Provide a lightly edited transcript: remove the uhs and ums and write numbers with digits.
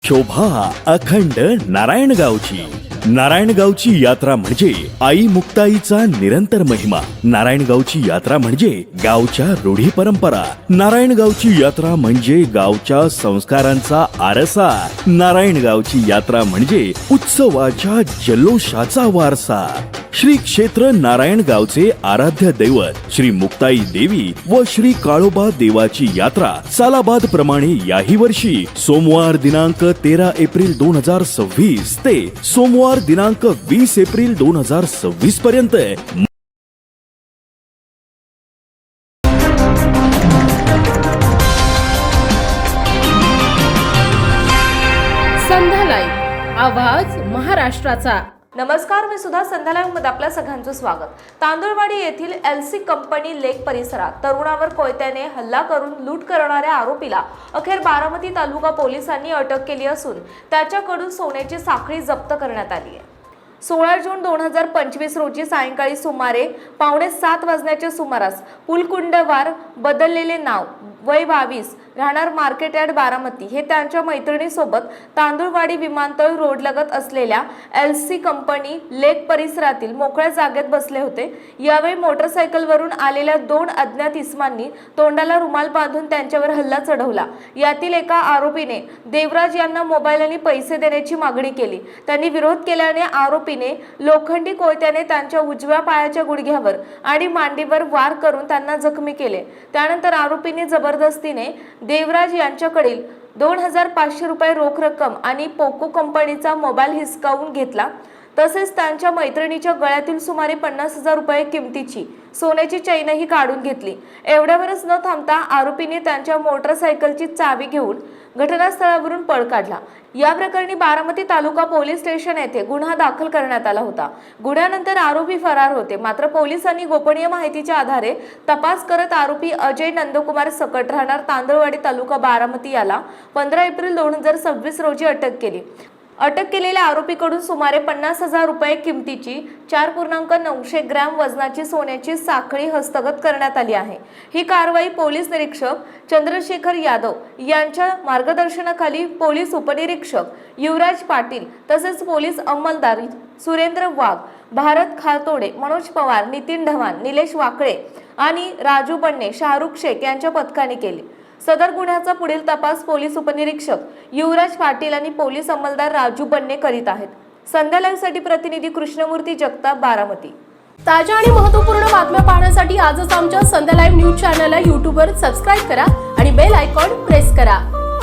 शोभा अखंड नारायणगावची। नारायणगावची यात्रा म्हणजे आई मुक्ताईचा निरंतर महिमा। नारायणगावची यात्रा म्हणजे गावच्या रूढी परंपरा। नारायणगावची यात्रा म्हणजे गावच्या संस्कारांचा आरसा। नारायणगावची यात्रा म्हणजे उत्सवाच्या जल्लोषाचा वारसा। श्री क्षेत्र नारायणगावचे आराध्य दैवत श्री मुक्ताई देवी व श्री काळोबा देवाची यात्रा सालाबाद प्रमाणे याही वर्षी सोमवार दिनांक 13 एप्रिल 2026 ते सोमवार दिनांक 20 एप्रिल 2026 पर्यंत संध्या लाईव्ह, आवाज महाराष्ट्राचा। नमस्कार, मी सुद्धा संध्या लाईव्ह मध्ये आपल्या सगळ्यांचं स्वागत। तांदुळवाडी येथील एलसी कंपनी लेक परिसरात तरुणावर कोयत्याने हल्ला करून लूट करणाऱ्या आरोपीला अखेर बारामती तालुका पोलिसांनी अटक केली असून त्याच्याकडून सोन्याची साखळी जप्त करण्यात आली आहे। 16 जून 2025 रोजी सायंकाळी सुमारे 6:45 वाजण्याच्या सुमारास पुलकुंडवार बदललेले नाव, वय 22, राहणार मार्केट यार्ड बारामती हे त्यांच्या मैत्रिणीसोबत तांदुळवाडी विमानतळ रोड लगत असलेल्या एलसी कंपनी लेक परिसरातील मोकळ्या जागेत बसले होते। यावेळी मोटरसायकलवरून आलेल्या 2 अज्ञात इसमांनी तोंडाला रुमाल बांधून त्यांच्यावर हल्ला चढवला। यातील एका आरोपीने देवराज यांना मोबाईल आणि पैसे देण्याची मागणी केली। त्यांनी विरोध केल्याने आरोपीने लोखंडी कोयत्याने त्यांच्या उजव्या पायाच्या गुडघ्यावर आणि मांडीवर वार करून त्यांना जखमी केले। त्यानंतर आरोपीने जबरदस्तीने देवराज यांच्याकडील 2500 रुपये रोख रक्कम आणि पोको कंपनीचा मोबाईल हिसकावून घेतला। तसेच त्यांच्या मैत्रिणीच्या गळ्यातील सुमारे 50,000 रुपये किमतीची सोन्याची चैनही काढून घेतली। एवढ्यावरच न थांबता आरोपीने त्यांच्या मोटरसायकलची चावी घेऊन घटनास्थळावरून पळ काढला। या प्रकरणी बारामती तालुका पोलीस स्टेशन येथे गुन्हा दाखल करण्यात आला होता। गुन्ह्यानंतर आरोपी फरार होते, मात्र पोलिसांनी गोपनीय माहितीच्या आधारे तपास करत आरोपी अजय नंदकुमार सकट राहणार तांदळवाडी तालुका बारामती याला 15 एप्रिल 2026 रोजी अटक केली। अटक केलेल्या आरोपीकडून सुमारे 50,000 रुपये किमतीची 4.900 ग्रॅम वजनाची सोन्याची साखळी हस्तगत करण्यात आली आहे। ही कारवाई पोलीस निरीक्षक चंद्रशेखर यादव यांच्या मार्गदर्शनाखाली पोलीस उपनिरीक्षक युवराज पाटील तसेच पोलीस अंमलदार सुरेंद्र वाघ, भारत खातोडे, मनोज पवार, नितीन ढवाण, निलेश वाकळे आणि राजू बन्ने, शाहरुख शेख यांच्या पथकाने केली। सदर गुन्ह्याचा पुढील तपास पोलीस उपनिरीक्षक युवराज पाटील आणि पोलीस अंमलदार राजू बन्ने करीत आहेत। संध्या लाईव्हसाठी प्रतिनिधी कृष्णमूर्ती जगताप, बारामती। ताज्या आणि महत्त्वपूर्ण बातम्या पाहण्यासाठी आजच आमच्या संध्या लाईव्ह न्यूज चॅनलला YouTube वर सबस्क्राईब करा आणि बेल आयकॉन प्रेस करा।